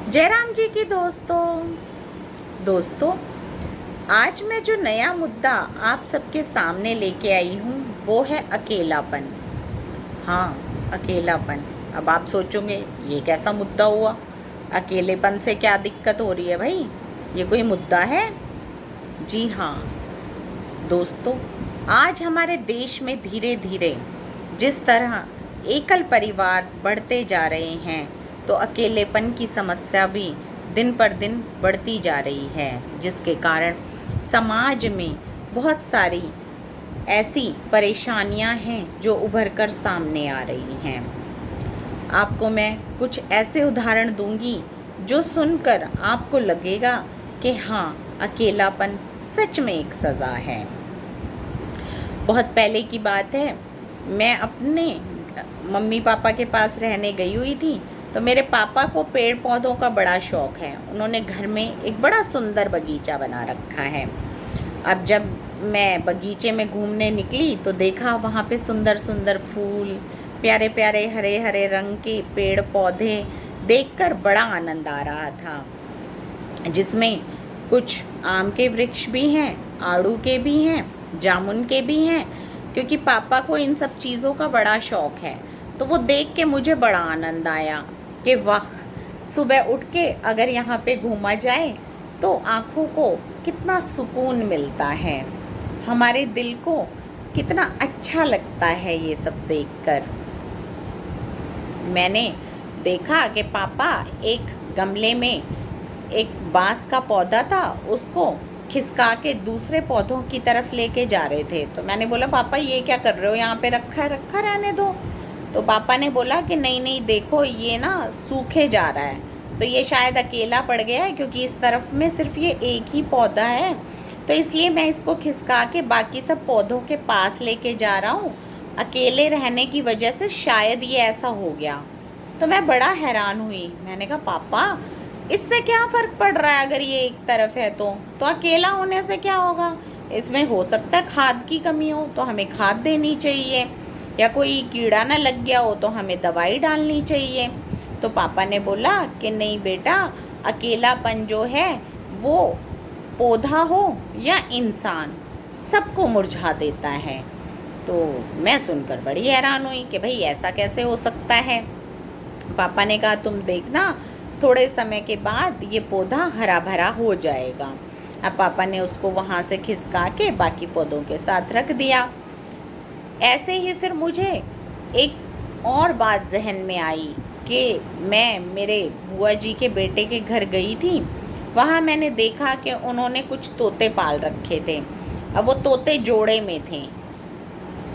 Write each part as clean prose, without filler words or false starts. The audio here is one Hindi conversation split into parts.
जयराम जी की दोस्तों, आज मैं जो नया मुद्दा आप सबके सामने लेके आई हूँ वो है अकेलापन। हाँ, अकेलापन। अब आप सोचोगे ये कैसा मुद्दा हुआ? अकेलेपन से क्या दिक्कत हो रही है भाई? ये कोई मुद्दा है? जी हाँ दोस्तों, आज हमारे देश में धीरे धीरे जिस तरह एकल परिवार बढ़ते जा रहे हैं, तो अकेलेपन की समस्या भी दिन पर दिन बढ़ती जा रही है, जिसके कारण समाज में बहुत सारी ऐसी परेशानियां हैं जो उभर कर सामने आ रही हैं। आपको मैं कुछ ऐसे उदाहरण दूंगी जो सुनकर आपको लगेगा कि हाँ, अकेलापन सच में एक सज़ा है। बहुत पहले की बात है, मैं अपने मम्मी पापा के पास रहने गई हुई थी। तो मेरे पापा को पेड़ पौधों का बड़ा शौक़ है। उन्होंने घर में एक बड़ा सुंदर बगीचा बना रखा है। अब जब मैं बगीचे में घूमने निकली तो देखा वहाँ पे सुंदर सुंदर फूल, प्यारे प्यारे हरे हरे रंग के पेड़ पौधे देखकर बड़ा आनंद आ रहा था, जिसमें कुछ आम के वृक्ष भी हैं, आड़ू के भी हैं, जामुन के भी हैं, क्योंकि पापा को इन सब चीज़ों का बड़ा शौक़ है। तो वो देख के मुझे बड़ा आनंद आया कि वाह, सुबह उठ के अगर यहाँ पे घूमा जाए तो आँखों को कितना सुकून मिलता है, हमारे दिल को कितना अच्छा लगता है ये सब देखकर। मैंने देखा कि पापा एक गमले में एक बांस का पौधा था, उसको खिसका के दूसरे पौधों की तरफ लेके जा रहे थे। तो मैंने बोला, पापा ये क्या कर रहे हो? यहाँ पे रखा रहने दो। तो पापा ने बोला कि नहीं नहीं, देखो ये ना सूखे जा रहा है, तो ये शायद अकेला पड़ गया है, क्योंकि इस तरफ में सिर्फ ये एक ही पौधा है, तो इसलिए मैं इसको खिसका के बाकी सब पौधों के पास लेके जा रहा हूँ। अकेले रहने की वजह से शायद ये ऐसा हो गया। तो मैं बड़ा हैरान हुई। मैंने कहा, पापा इससे क्या फ़र्क पड़ रहा है? अगर ये एक तरफ है तो अकेला होने से क्या होगा? इसमें हो सकता है खाद की कमी हो, तो हमें खाद देनी चाहिए, या कोई कीड़ा ना लग गया हो तो हमें दवाई डालनी चाहिए। तो पापा ने बोला कि नहीं बेटा, अकेलापन जो है वो पौधा हो या इंसान, सबको मुरझा देता है। तो मैं सुनकर बड़ी हैरान हुई कि भाई ऐसा कैसे हो सकता है। पापा ने कहा, तुम देखना थोड़े समय के बाद ये पौधा हरा भरा हो जाएगा। अब पापा ने उसको वहाँ से खिसका के बाकी पौधों के साथ रख दिया। ऐसे ही फिर मुझे एक और बात जहन में आई कि मैं मेरे बुआ जी के बेटे के घर गई थी। वहाँ मैंने देखा कि उन्होंने कुछ तोते पाल रखे थे। अब वो तोते जोड़े में थे।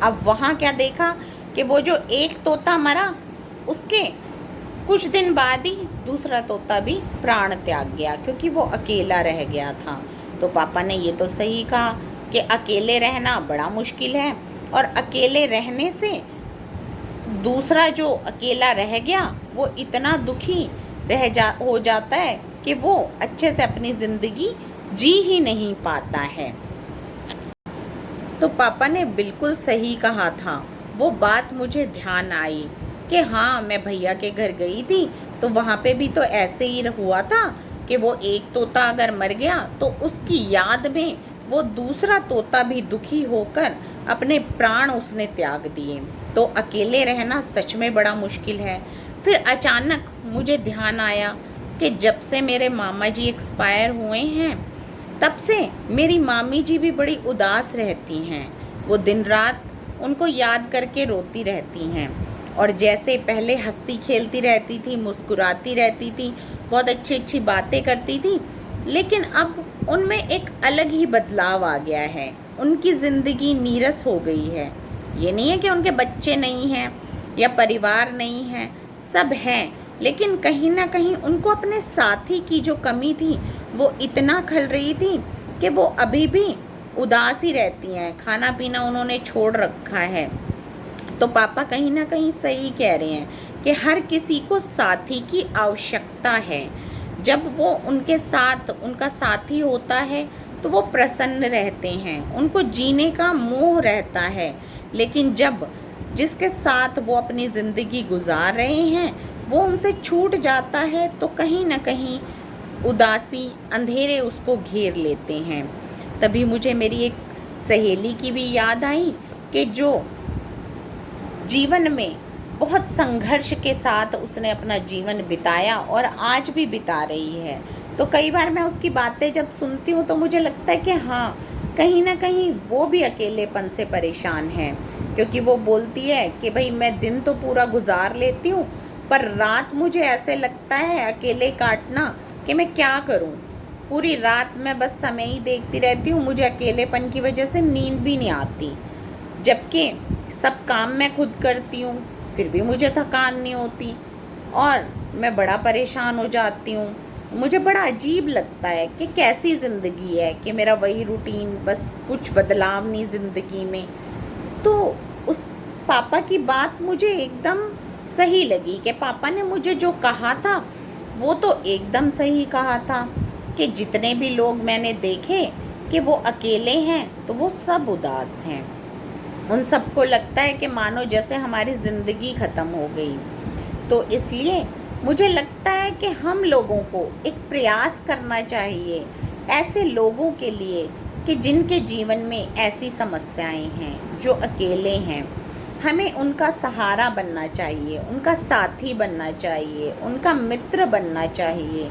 अब वहाँ क्या देखा कि वो जो एक तोता मरा, उसके कुछ दिन बाद ही दूसरा तोता भी प्राण त्याग गया, क्योंकि वो अकेला रह गया था। तो पापा ने ये तो सही कहा कि अकेले रहना बड़ा मुश्किल है, और अकेले रहने से दूसरा जो अकेला रह गया वो इतना दुखी हो जाता है कि वो अच्छे से अपनी ज़िंदगी जी ही नहीं पाता है। तो पापा ने बिल्कुल सही कहा था। वो बात मुझे ध्यान आई कि हाँ, मैं भैया के घर गई थी तो वहाँ पे भी तो ऐसे ही हुआ था कि वो एक तोता अगर मर गया तो उसकी याद में वो दूसरा तोता भी दुखी होकर अपने प्राण उसने त्याग दिए। तो अकेले रहना सच में बड़ा मुश्किल है। फिर अचानक मुझे ध्यान आया कि जब से मेरे मामा जी एक्सपायर हुए हैं, तब से मेरी मामी जी भी बड़ी उदास रहती हैं। वो दिन रात उनको याद करके रोती रहती हैं, और जैसे पहले हंसती खेलती रहती थी, मुस्कुराती रहती थी, बहुत अच्छी अच्छी बातें करती थी, लेकिन अब उनमें एक अलग ही बदलाव आ गया है। उनकी ज़िंदगी नीरस हो गई है। ये नहीं है कि उनके बच्चे नहीं हैं या परिवार नहीं है, सब हैं, लेकिन कहीं ना कहीं उनको अपने साथी की जो कमी थी वो इतना खल रही थी कि वो अभी भी उदास ही रहती हैं। खाना पीना उन्होंने छोड़ रखा है। तो पापा कहीं ना कहीं सही कह रहे हैं कि हर किसी को साथी की आवश्यकता है। जब वो उनके साथ उनका साथी होता है तो वो प्रसन्न रहते हैं, उनको जीने का मोह रहता है। लेकिन जब जिसके साथ वो अपनी ज़िंदगी गुजार रहे हैं वो उनसे छूट जाता है तो कहीं ना कहीं उदासी, अंधेरे उसको घेर लेते हैं। तभी मुझे मेरी एक सहेली की भी याद आई कि जो जीवन में बहुत संघर्ष के साथ उसने अपना जीवन बिताया और आज भी बिता रही है। तो कई बार मैं उसकी बातें जब सुनती हूँ तो मुझे लगता है कि हाँ, कहीं ना कहीं वो भी अकेलेपन से परेशान है, क्योंकि वो बोलती है कि भाई मैं दिन तो पूरा गुजार लेती हूँ, पर रात मुझे ऐसे लगता है अकेले काटना कि मैं क्या करूँ। पूरी रात मैं बस समय ही देखती रहती हूँ, मुझे अकेलेपन की वजह से नींद भी नहीं आती, जबकि सब काम मैं खुद करती हूँ, फिर भी मुझे थकान नहीं होती और मैं बड़ा परेशान हो जाती हूँ। मुझे बड़ा अजीब लगता है कि कैसी ज़िंदगी है कि मेरा वही रूटीन, बस कुछ बदलाव नहीं ज़िंदगी में। तो उस पापा की बात मुझे एकदम सही लगी कि पापा ने मुझे जो कहा था वो तो एकदम सही कहा था कि जितने भी लोग मैंने देखे कि वो अकेले हैं तो वो सब उदास हैं। उन सबको लगता है कि मानो जैसे हमारी ज़िंदगी ख़त्म हो गई। तो इसलिए मुझे लगता है कि हम लोगों को एक प्रयास करना चाहिए ऐसे लोगों के लिए कि जिनके जीवन में ऐसी समस्याएं हैं, जो अकेले हैं। हमें उनका सहारा बनना चाहिए, उनका साथी बनना चाहिए, उनका मित्र बनना चाहिए,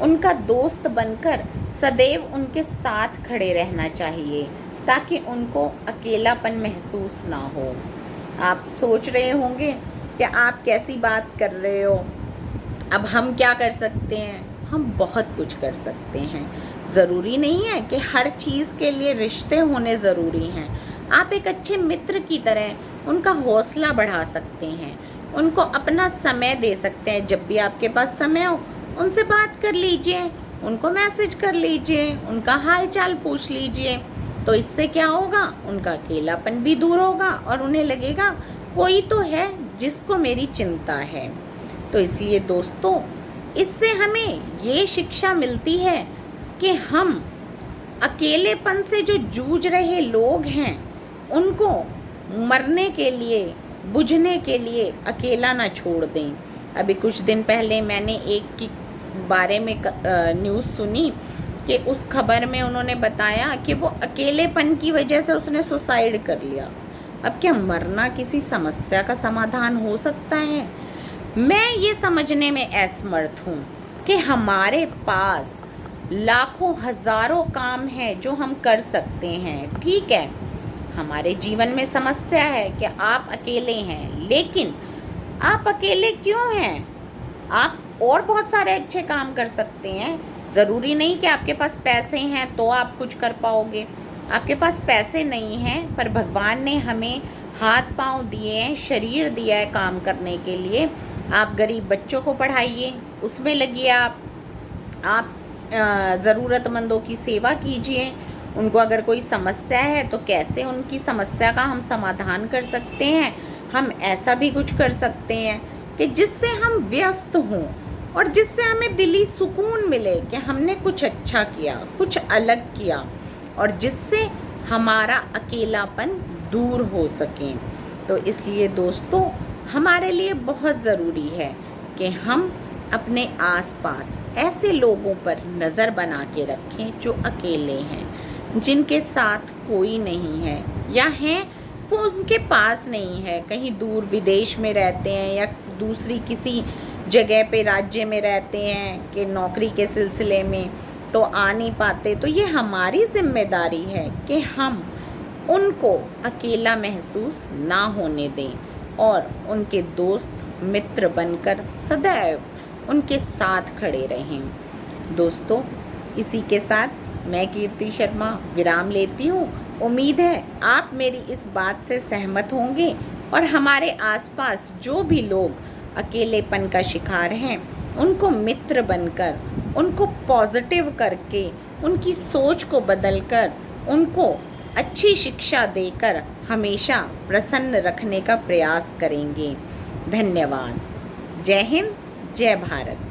उनका दोस्त बनकर सदैव उनके साथ खड़े रहना चाहिए, ताकि उनको अकेलापन महसूस ना हो। आप सोच रहे होंगे कि आप कैसी बात कर रहे हो, अब हम क्या कर सकते हैं? हम बहुत कुछ कर सकते हैं। ज़रूरी नहीं है कि हर चीज़ के लिए रिश्ते होने ज़रूरी हैं। आप एक अच्छे मित्र की तरह उनका हौसला बढ़ा सकते हैं, उनको अपना समय दे सकते हैं। जब भी आपके पास समय हो उनसे बात कर लीजिए, उनको मैसेज कर लीजिए, उनका हाल चाल पूछ लीजिए। तो इससे क्या होगा, उनका अकेलापन भी दूर होगा और उन्हें लगेगा कोई तो है जिसको मेरी चिंता है। तो इसलिए दोस्तों, इससे हमें ये शिक्षा मिलती है कि हम अकेलेपन से जो जूझ रहे लोग हैं उनको मरने के लिए, बुझने के लिए अकेला ना छोड़ दें। अभी कुछ दिन पहले मैंने एक की बारे में न्यूज़ सुनी कि उस खबर में उन्होंने बताया कि वो अकेलेपन की वजह से उसने सुसाइड कर लिया। अब क्या मरना किसी समस्या का समाधान हो सकता है? मैं ये समझने में असमर्थ हूँ कि हमारे पास लाखों हज़ारों काम हैं जो हम कर सकते हैं। ठीक है, हमारे जीवन में समस्या है कि आप अकेले हैं, लेकिन आप अकेले क्यों हैं? आप और बहुत सारे अच्छे काम कर सकते हैं। ज़रूरी नहीं कि आपके पास पैसे हैं तो आप कुछ कर पाओगे। आपके पास पैसे नहीं हैं, पर भगवान ने हमें हाथ पांव दिए हैं, शरीर दिया है काम करने के लिए। आप गरीब बच्चों को पढ़ाइए, उसमें लगिए। आप ज़रूरतमंदों की सेवा कीजिए। उनको अगर कोई समस्या है तो कैसे उनकी समस्या का हम समाधान कर सकते हैं, हम ऐसा भी कुछ कर सकते हैं कि जिससे हम व्यस्त हों और जिससे हमें दिली सुकून मिले कि हमने कुछ अच्छा किया, कुछ अलग किया, और जिससे हमारा अकेलापन दूर हो सके। तो इसलिए दोस्तों, हमारे लिए बहुत ज़रूरी है कि हम अपने आसपास ऐसे लोगों पर नज़र बना के रखें जो अकेले हैं, जिनके साथ कोई नहीं है, या हैं वो उनके पास नहीं है, कहीं दूर विदेश में रहते हैं या दूसरी किसी जगह पे राज्य में रहते हैं कि नौकरी के सिलसिले में तो आ नहीं पाते। तो ये हमारी जिम्मेदारी है कि हम उनको अकेला महसूस ना होने दें और उनके दोस्त मित्र बनकर सदैव उनके साथ खड़े रहें। दोस्तों, इसी के साथ मैं कीर्ति शर्मा विराम लेती हूँ। उम्मीद है आप मेरी इस बात से सहमत होंगे और हमारे आसपास जो भी लोग अकेलेपन का शिकार हैं उनको मित्र बनकर, उनको पॉजिटिव करके, उनकी सोच को बदलकर, उनको अच्छी शिक्षा देकर हमेशा प्रसन्न रखने का प्रयास करेंगे। धन्यवाद। जय हिंद, जय भारत।